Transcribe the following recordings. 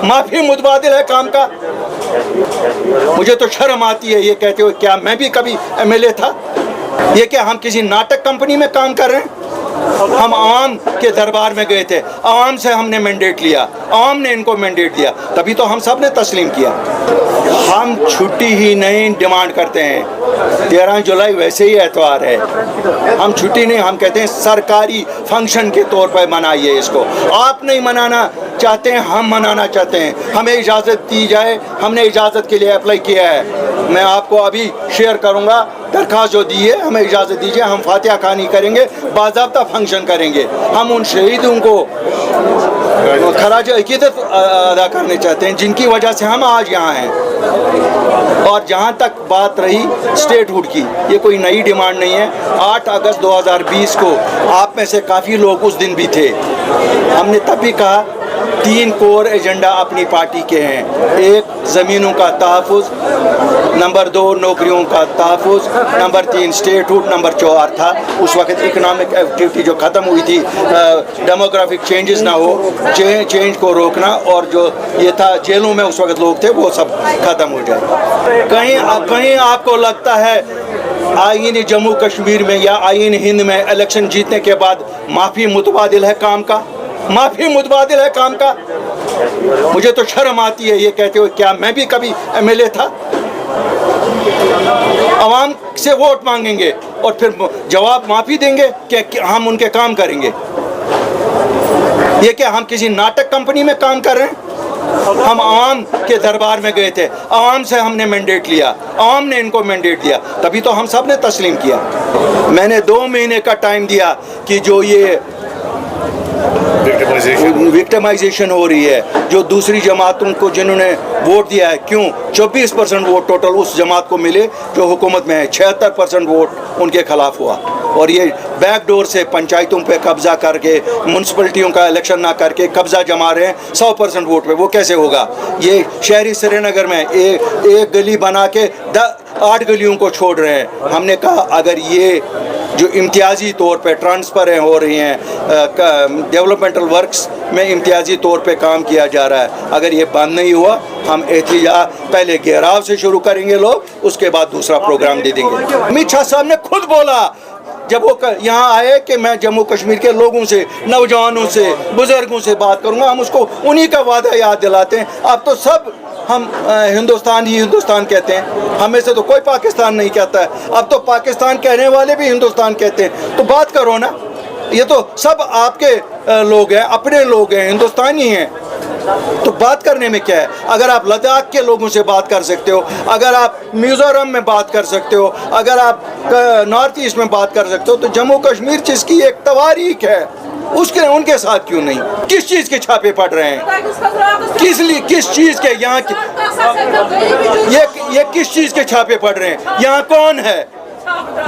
माफी मुतबादिल है काम का। मुझे तो शर्म आती है ये कहते हुए, क्या मैं भी कभी एमएलए था? ये क्या हम किसी नाटक कंपनी में काम कर रहे हैं? हम आवाम के दरबार में गए थे, आवाम से हमने मैंडेट लिया, आवाम ने इनको मैंडेट दिया, तभी तो हम सब ने तस्लीम किया। हम छुट्टी ही नहीं डिमांड करते हैं। 13 जुलाई वैसे ही एतवार है, हम छुट्टी नहीं, हम कहते हैं सरकारी फंक्शन के तौर पर मनाइए इसको। आप नहीं मनाना चाहते हैं, हम मनाना चाहते हैं, हमें इजाज़त दी जाए। हमने इजाज़त के लिए अप्लाई किया है, मैं आपको अभी शेयर करूँगा दरख्वास्त जो दी है, हमें इजाज़त दीजिए, हम फातिहा खानी करेंगे, बाज़ाब्ता फंक्शन करेंगे। हम उन शहीदों को खराज अकीदत अदा करने चाहते हैं जिनकी वजह से हम आज यहाँ हैं। और जहाँ तक बात रही स्टेटहुड की, ये कोई नई डिमांड नहीं है। 8 अगस्त 2020 को आप में से काफ़ी लोग उस दिन भी थे, हमने तब भी कहा 3 कोर एजेंडा अपनी पार्टी के हैं। 1 ज़मीनों का तहफ़्फ़ुज़, नंबर 2 नौकरियों का तहफ़्फ़ुज़, नंबर 3 स्टेटहुड, नंबर 4 था उस वक्त इकनॉमिक एक्टिविटी जो ख़त्म हुई थी, डेमोग्राफिक चेंजेस ना हो, चेंज को रोकना, और जो ये था जेलों में उस वक्त लोग थे वो सब ख़त्म हो जाए। कहीं आपको लगता है आईन जम्मू कश्मीर में या आईन हिंद में इलेक्शन जीतने के बाद माफ़ी मुतबादिल है काम का? माफ़ी मुतबादिल है काम का। मुझे तो शर्म आती है ये कहते हुए, क्या मैं भी कभी एमएलए था? आवाम से वोट मांगेंगे और फिर जवाब माफ़ी देंगे कि हम उनके काम करेंगे। ये क्या हम किसी नाटक कंपनी में काम कर रहे हैं? हम आवाम के दरबार में गए थे, आवाम से हमने मैंडेट लिया, आवाम ने इनको मैंडेट दिया, तभी तो हम सब ने तस्लीम किया। मैंने 2 महीने का टाइम दिया कि जो ये विक्टिमाइजेशन हो रही है, जो दूसरी जमातों को जिन्होंने वोट दिया है, क्यों 24% वोट टोटल उस जमात को मिले जो हुकूमत में है, 76% वोट उनके खिलाफ हुआ। और ये बैक डोर से पंचायतों पे कब्जा करके, म्यूनसिपलिटियों का इलेक्शन ना करके कब्जा जमा रहे हैं 100% वोट पे, वो कैसे होगा? ये शहरी श्रीनगर में एक गली बना के 8 गलियों को छोड़ रहे हैं। हमने कहा अगर ये जो इम्तियाजी तौर पे ट्रांसफ़र हो रही हैं, डेवलपमेंटल वर्क्स में इम्तियाजी तौर पे काम किया जा रहा है, अगर ये बंद नहीं हुआ, हम एहतिजाज पहले घेराव से शुरू करेंगे लोग, उसके बाद दूसरा प्रोग्राम दे देंगे। अमित शाह साहब ने खुद बोला जब वो यहाँ आए कि मैं जम्मू कश्मीर के लोगों से, नौजवानों से, बुज़ुर्गों से बात करूँगा। हम उसको उन्हीं का वादा याद दिलाते हैं। अब तो सब हम हिंदुस्तान ही हिंदुस्तान कहते हैं, हमें से तो कोई पाकिस्तान नहीं कहता है। अब तो पाकिस्तान कहने वाले भी हिंदुस्तान कहते हैं। तो बात करो ना, ये तो सब आपके लोग हैं, अपने लोग हैं, हिंदुस्तानी हैं, तो बात करने में क्या है? अगर आप लद्दाख के लोगों से बात कर सकते हो, अगर आप मिज़ोरम में बात कर सकते हो, अगर आप नॉर्थ ईस्ट में बात कर सकते हो, तो जम्मू कश्मीर जिसकी एक तवारीख है उसके उनके साथ क्यों नहीं? किस चीज़ के छापे पड़ रहे हैं? किस चीज़ के यहाँ ये किस चीज़ के छापे पड़ रहे हैं? यहाँ कौन है?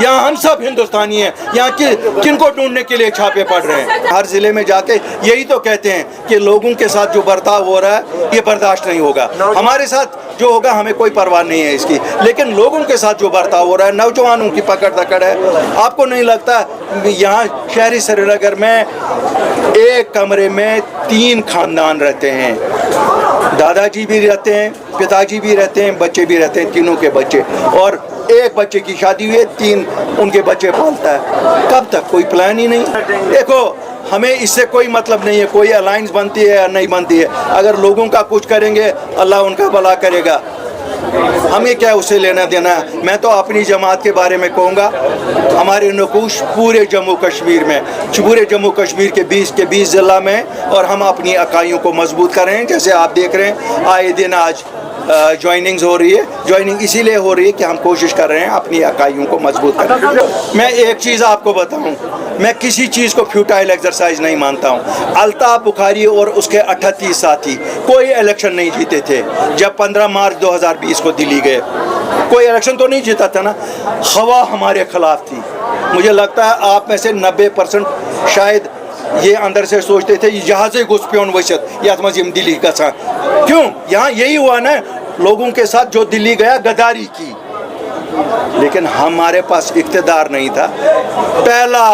यहाँ हम सब हिंदुस्तानी हैं। यहाँ किनको ढूंढने के लिए छापे पड़ रहे हैं? हर ज़िले में जाके यही तो कहते हैं कि लोगों के साथ जो बर्ताव हो रहा है ये बर्दाश्त नहीं होगा। हमारे साथ जो होगा हमें कोई परवाह नहीं है इसकी, लेकिन लोगों के साथ जो बर्ताव हो रहा है, नौजवानों की पकड़ दकड़ है। आपको नहीं लगता यहाँ शहरी श्रीनगर में एक कमरे में 3 खानदान रहते हैं? दादाजी भी रहते हैं, पिताजी भी रहते हैं, बच्चे भी रहते हैं, तीनों के बच्चे, और एक बच्चे की शादी हुई है, 3 उनके बच्चे पालता है। कब तक? कोई प्लान ही नहीं। देखो, हमें इससे कोई मतलब नहीं है कोई अलायंस बनती है या नहीं बनती है। अगर लोगों का कुछ करेंगे अल्लाह उनका भला करेगा, हमें क्या उससे लेना देना है। मैं तो अपनी जमात के बारे में कहूँगा, हमारे नकूश पूरे जम्मू कश्मीर में, पूरे जम्मू कश्मीर के 20 ज़िला में, और हम अपनी इकाइयों को मजबूत कर रहे हैं। जैसे आप देख रहे हैं आए दिन आज ज्वाइनिंग्स हो रही है। ज्वाइनिंग इसीलिए हो रही है कि हम कोशिश कर रहे हैं अपनी इकाइयों को मजबूत करने। मैं एक चीज़ आपको बताऊं, मैं किसी चीज़ को फ्यूटाइल एक्सरसाइज नहीं मानता हूं। अल्ताफ़ बुखारी और उसके 38 साथी कोई इलेक्शन नहीं जीते थे। जब 15 मार्च 2020 को दिल्ली गए, कोई इलेक्शन तो नहीं जीता था ना। हवा हमारे खिलाफ थी। मुझे लगता है आप में से 90% शायद ये अंदर से सोचते थे जहाज़े घुस पे वसत या मजीम दिल्ली का सा। क्यों? यहाँ यही हुआ ना, लोगों के साथ जो दिल्ली गया गद्दारी की, लेकिन हमारे पास इख्तिदार नहीं था। पहला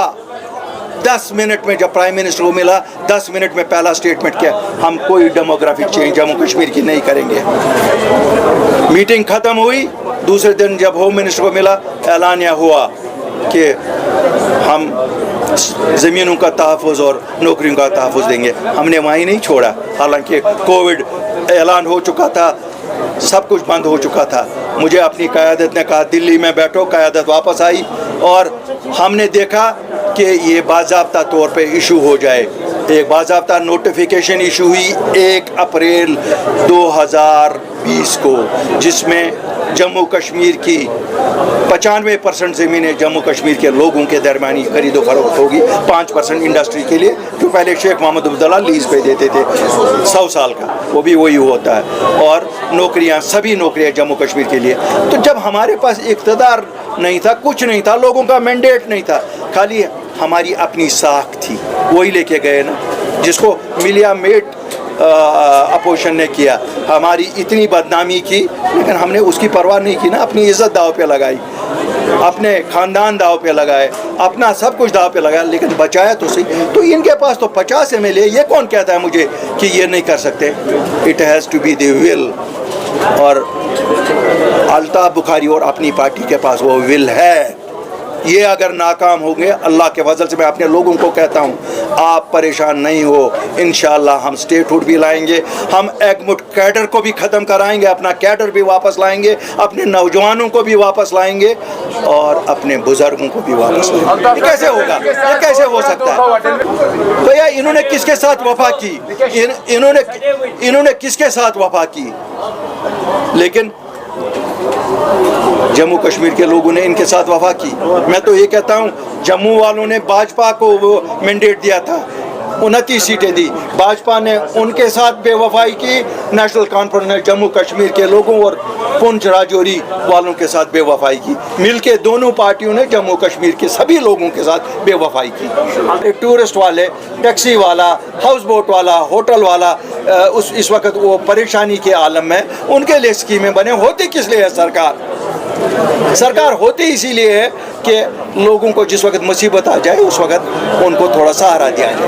10 मिनट में जब प्राइम मिनिस्टर को मिला 10 मिनट में पहला स्टेटमेंट किया, हम कोई डेमोग्राफिक चेंज जम्मू कश्मीर की नहीं करेंगे। मीटिंग ख़त्म हुई, दूसरे दिन जब होम मिनिस्टर को मिला, ऐलानिया हुआ कि हम ज़मीनों का तहफ़्फ़ुज़ और नौकरियों का तहफ़्फ़ुज़ देंगे। हमने वहीं नहीं छोड़ा, हालांकि कोविड ऐलान हो चुका था, सब कुछ बंद हो चुका था। मुझे अपनी क़यादत ने कहा दिल्ली में बैठो, क़यादत वापस आई और हमने देखा कि ये बाज़ाब्ता तौर पे इशू हो जाए। एक बाज़ाब्ता नोटिफिकेशन इशू हुई 1 अप्रैल 2020 को, जिसमें जम्मू कश्मीर की 95% ज़मीनें जम्मू कश्मीर के लोगों के दरमियानी खरीदो फरोख्त होगी, 5% इंडस्ट्री के लिए, जो पहले शेख मोहम्मद अब्दुल्ला लीज़ पे देते थे 100 साल का, वो भी वही होता है। और नौकरियां, सभी नौकरियां जम्मू कश्मीर के लिए। तो जब हमारे पास इक़्तिदार नहीं था, कुछ नहीं था, लोगों का मैंडेट नहीं था, खाली हमारी अपनी साख थी, वही लेके गए ना, जिसको मिलिया मेट अपोजिशन ने किया। हमारी इतनी बदनामी की, लेकिन हमने उसकी परवाह नहीं की ना, अपनी इज़्ज़त दाव पे लगाई, अपने ख़ानदान दाव पे लगाए, अपना सब कुछ दाव पे लगाया, लेकिन बचाया तो सही। तो इनके पास तो 50 MLA, ये कौन कहता है मुझे कि ये नहीं कर सकते? It has to be the will. और अल्ताफ़ बुखारी और अपनी पार्टी के पास वो विल है। ये अगर नाकाम होंगे, अल्लाह के फजल से मैं अपने लोगों को कहता हूँ, आप परेशान नहीं हो, इंशाअल्लाह हम स्टेटहुड भी लाएंगे, हम एगमुट कैडर को भी ख़त्म कराएंगे, अपना कैडर भी वापस लाएंगे, अपने नौजवानों को भी वापस लाएंगे और अपने बुज़ुर्गों को भी वापस लाएंगे। ये कैसे होगा? ये कैसे हो सकता है? भैया इन्होंने किसके साथ वफा की? इन्होंने किसके साथ वफा की? लेकिन जम्मू कश्मीर के लोगों ने इनके साथ वफा की। मैं तो ये कहता हूँ, जम्मू वालों ने भाजपा को वो मैंडेट दिया था, 29 सीटें दी, भाजपा ने उनके साथ बेवफाई की। नेशनल कॉन्फ्रेंस ने जम्मू कश्मीर के लोगों और पुंछ राजौरी वालों के साथ बेवफाई की। मिलके दोनों पार्टियों ने जम्मू कश्मीर के सभी लोगों के साथ बेवफाई की। टूरिस्ट वाले, टैक्सी वाला, हाउस बोट वाला, होटल वाला, इस वक्त वो परेशानी के आलम में, उनके लिए स्कीमें बने। होती किस लिए है सरकार? सरकार होती इसीलिए है कि लोगों को जिस वक्त मुसीबत आ जाए उस वक्त उनको थोड़ा सहारा दिया जाए।